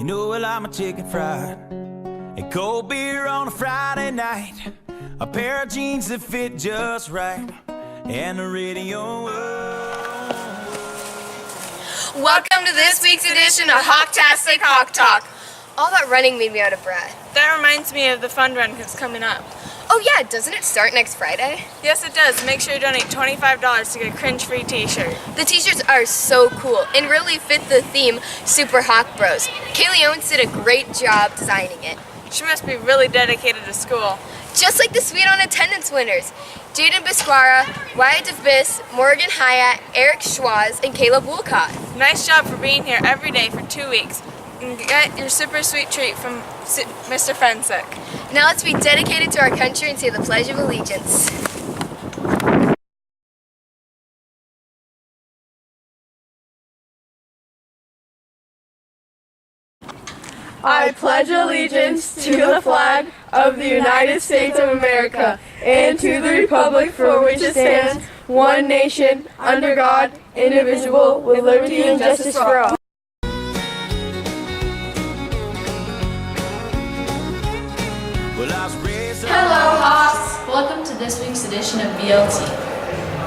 know I like my chicken fried and cold beer on a Friday night, a pair of jeans that fit just right, and the radio. Welcome to this week's edition of Hawktastic Hawk Talk. All that running made me out of breath. That reminds me of the fun run that's coming up. Oh yeah, doesn't it start next Friday? Yes, it does. Make sure you donate $25 to get a cringe-free t-shirt. The t-shirts are so cool and really fit the theme Super Hawk Bros. Kaylee Owens did a great job designing it. She must be really dedicated to school. Just like the Sweet on Attendance winners, Jaden Bisquara, Wyatt DeVis, Morgan Hyatt, Eric Schwaz, and Caleb Woolcott. Nice job for being here every day for 2 weeks. And get your super sweet treat from Mr. Fensick. Now let's be dedicated to our country and say the Pledge of Allegiance. I pledge allegiance to the flag of the United States of America and to the republic for which it stands, one nation, under God, indivisible, with liberty and justice for all. Hello, Hawks! Welcome to this week's edition of BLT.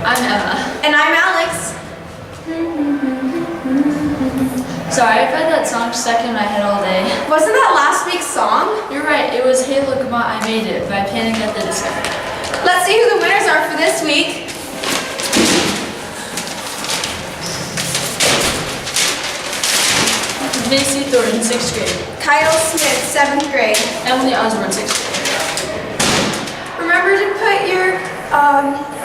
I'm Emma. And I'm Alex. Sorry, I've had that song stuck in my head all day. Wasn't that last week's song? You're right, it was Hey Look Ma, I Made It by Panic at the Disco. Let's see who the winners are for this week. Macy Thornton, 6th grade. Kyle Smith, 7th grade. Emily Osborne, 6th grade. Remember to put your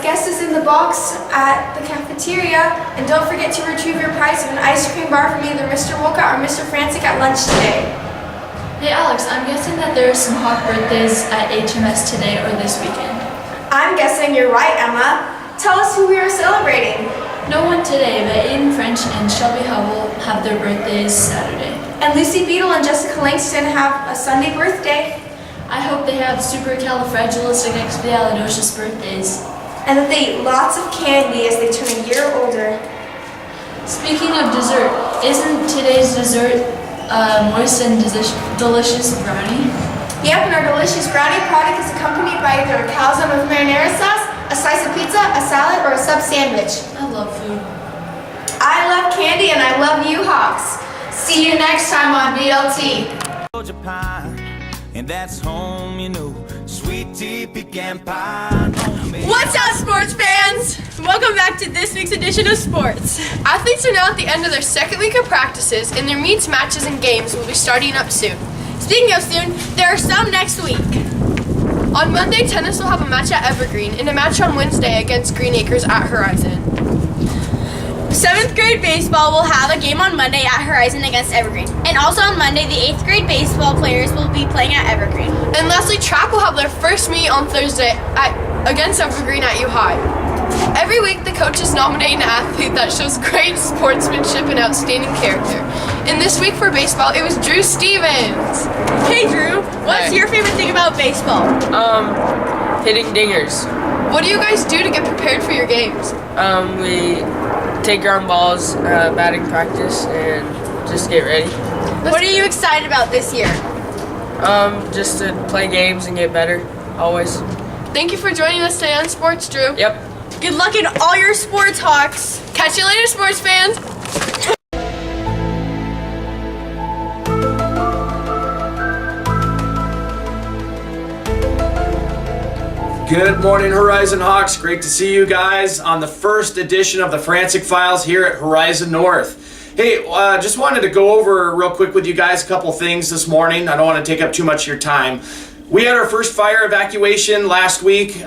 guesses in the box at the cafeteria, and don't forget to retrieve your prize of an ice cream bar from either Mr. Wolcott or Mr. Frantic at lunch today. Hey Alex, I'm guessing that there are some Hawk birthdays at HMS today or this weekend. I'm guessing you're right, Emma. Tell us who we are celebrating. No one today, but Aiden French and Shelby Hubble have their birthdays Saturday. And Lucy Beadle and Jessica Langston have a Sunday birthday. I hope they have supercalifragilisticexpialidocious birthdays. And that they eat lots of candy as they turn a year older. Speaking of dessert, isn't today's dessert moist and delicious brownie? Yep, and our delicious brownie product is accompanied by either a calzone with marinara sauce, a slice of pizza, a salad, or a sub sandwich. I love food. I love candy and I love you, Hawks. See you next time on BLT. Japan, and that's home, you know, sweet tea, pecan pie. What's up, sports fans? Welcome back to this week's edition of Sports. Athletes are now at the end of their second week of practices, and their meets, matches, and games will be starting up soon. Speaking of soon, there are some next week. On Monday, tennis will have a match at Evergreen, and a match on Wednesday against Green Acres at Horizon. 7th grade baseball will have a game on Monday at Horizon against Evergreen. And also on Monday, the 8th grade baseball players will be playing at Evergreen. And lastly, track will have their first meet on Thursday against Evergreen at U High. Every week, the coaches nominate an athlete that shows great sportsmanship and outstanding character. And this week for baseball, it was Drew Stevens. Hey Drew, what's your favorite thing about baseball? Hitting dingers. What do you guys do to get prepared for your games? We take ground balls, batting practice, and just get ready. What are you excited about this year? Just to play games and get better, always. Thank you for joining us today on Sports, Drew. Yep. Good luck in all your sports, Hawks. Catch you later, sports fans. Good morning, Horizon Hawks. Great to see you guys on the first edition of the Frantic Files here at Horizon North. Hey, just wanted to go over real quick with you guys a couple things this morning. I don't want to take up too much of your time. We had our first fire evacuation last week.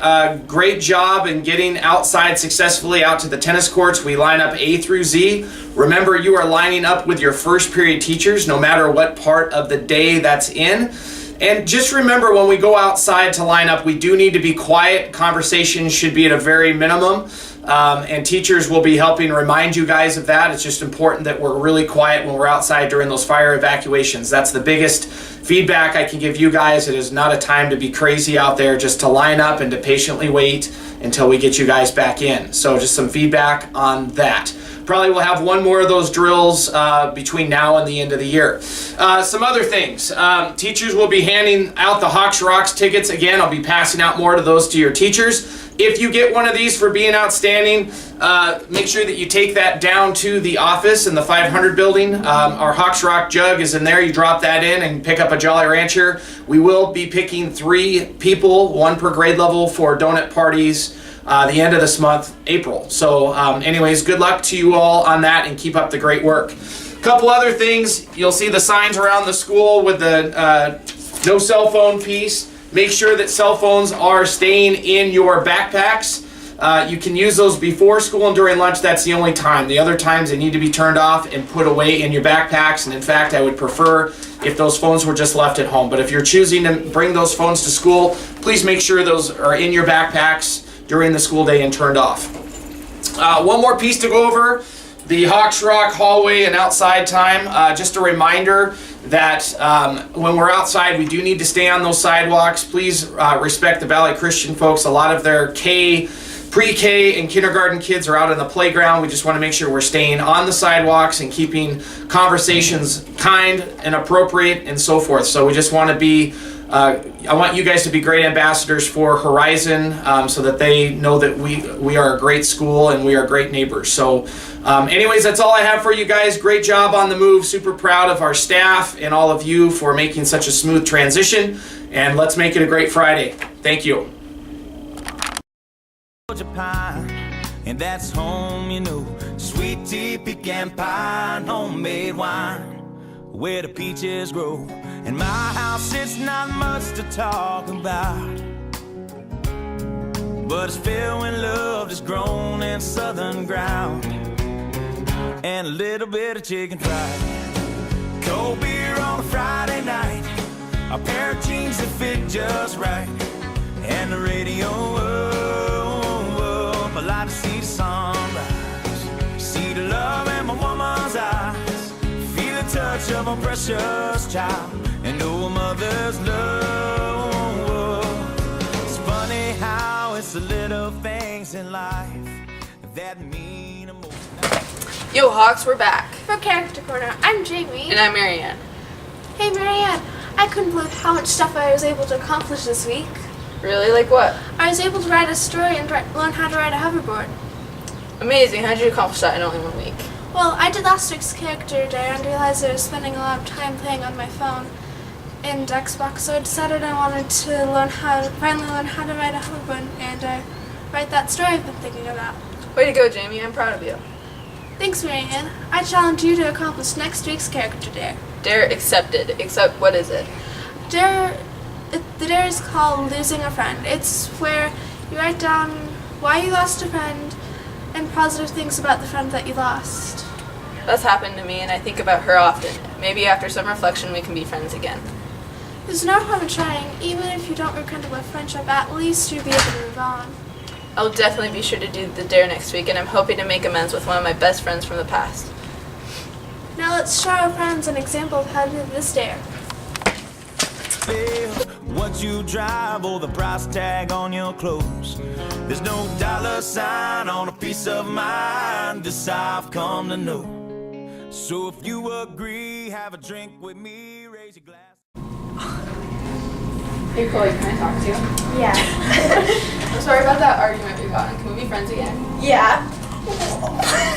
Great job in getting outside successfully out to the tennis courts. We line up A through Z. Remember, you are lining up with your first period teachers no matter what part of the day that's in. And just remember, when we go outside to line up, we do need to be quiet. Conversations should be at a very minimum. And teachers will be helping remind you guys of that. It's just important that we're really quiet when we're outside during those fire evacuations. That's the biggest feedback I can give you guys. It is not a time to be crazy out there, just to line up and to patiently wait until we get you guys back in. So just some feedback on that. Probably will have one more of those drills between now and the end of the year. Some other things. Teachers will be handing out the Hawks Rocks tickets. Again, I'll be passing out more of those to your teachers. If you get one of these for being outstanding, make sure that you take that down to the office in the 500 building. Our Hawks Rock jug is in there. You drop that in and pick up a Jolly Rancher. We will be picking 3 people, 1 per grade level, for donut parties the end of this month, April. So anyways, good luck to you all on that, and keep up the great work. Couple other things. You'll see the signs around the school with the no cell phone piece. Make sure that cell phones are staying in your backpacks. You can use those before school and during lunch. That's the only time. The other times they need to be turned off and put away in your backpacks. And in fact, I would prefer if those phones were just left at home. But if you're choosing to bring those phones to school, please make sure those are in your backpacks during the school day and turned off. One more piece to go over. The Hawks Rock hallway and outside time. Just a reminder that when we're outside, we do need to stay on those sidewalks. Please respect the Valley Christian folks. A lot of their pre-K and kindergarten kids are out on the playground. We just want to make sure we're staying on the sidewalks and keeping conversations kind and appropriate and so forth. So we just want to be, I want you guys to be great ambassadors for Horizon, so that they know that we are a great school and we are great neighbors. So anyways, that's all I have for you guys. Great job on the move. Super proud of our staff and all of you for making such a smooth transition. And let's make it a great Friday. Thank you. Pine, and that's home, you know. Sweet tea, pecan pie, and homemade wine, where the peaches grow. In my house, it's not much to talk about, but it's filled when love is grown in southern ground, and a little bit of chicken fried. Cold beer on a Friday night, a pair of jeans that fit just right, and the radio I like to see the sunrise, see the love in my woman's eyes, feel the touch of a precious child, and know a mother's love. It's funny how it's the little things in life that mean the most. Yo, Hawks, we're back. For Character Corner, I'm Jamie. And I'm Marianne. Hey Marianne, I couldn't believe how much stuff I was able to accomplish this week. Really? Like what? I was able to write a story and learn how to ride a hoverboard. Amazing. How did you accomplish that in only 1 week? Well, I did last week's character day and realized I was spending a lot of time playing on my phone and Xbox, so I decided I wanted to finally learn how to ride a hoverboard and write that story I've been thinking about. Way to go, Jamie. I'm proud of you. Thanks, Marianne. I challenge you to accomplish next week's character dare. Dare accepted. Except, what is it? The dare is called Losing a Friend. It's where you write down why you lost a friend and positive things about the friend that you lost. That's happened to me, and I think about her often. Maybe after some reflection we can be friends again. There's no harm in trying. Even if you don't rekindle a friendship, at least you'll be able to move on. I'll definitely be sure to do the dare next week, and I'm hoping to make amends with one of my best friends from the past. Now let's show our friends an example of how to do this dare. What you drive or the price tag on your clothes. There's no dollar sign on a piece of mind. This I've come to know. So if you agree, have a drink with me, raise your glass. Hey Chloe, can I talk to you? Yeah. I'm sorry about that argument we got in. Can we be friends again? Yeah.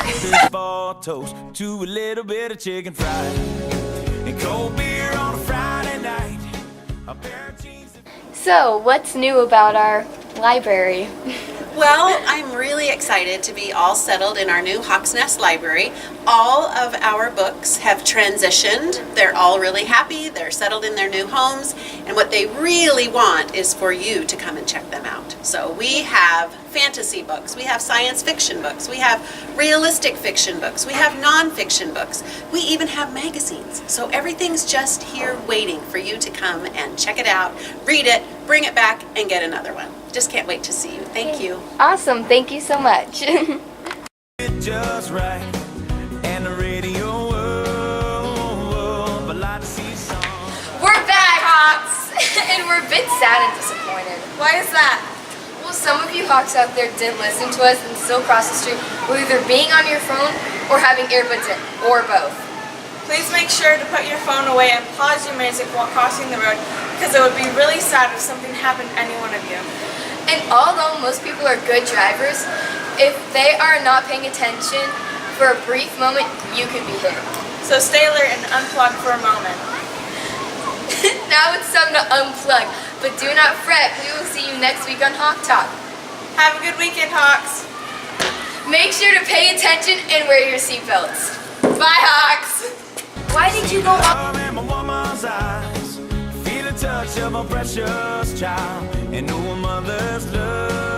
This for toast to a little bit of chicken fried and cold beer on a Friday night. A pair of jeans. So, what's new about our library? Well, I'm really excited to be all settled in our new Hawks Nest library. All of our books have transitioned. They're all really happy. They're settled in their new homes. And what they really want is for you to come and check them out. So we have fantasy books. We have science fiction books. We have realistic fiction books. We have nonfiction books. We even have magazines. So everything's just here waiting for you to come and check it out, read it, bring it back, and get another one. Just can't wait to see you. Thank you. Awesome, thank you so much. Just right, and the radio but like to see some. We're back, Hawks! And we're a bit sad and disappointed. Why is that? Well, some of you Hawks out there did listen to us and still cross the street with either being on your phone or having earbuds in, or both. Please make sure to put your phone away and pause your music while crossing the road, because it would be really sad if something happened to any one of you. And although most people are good drivers, if they are not paying attention for a brief moment, you could be hit. So stay alert and unplug for a moment. Now it's time to unplug, but do not fret. We will see you next week on Hawk Talk. Have a good weekend, Hawks. Make sure to pay attention and wear your seatbelts. Bye, Hawks! Why did you go up? Love in my woman's eyes, feel the touch of a precious child, and know a mother's love.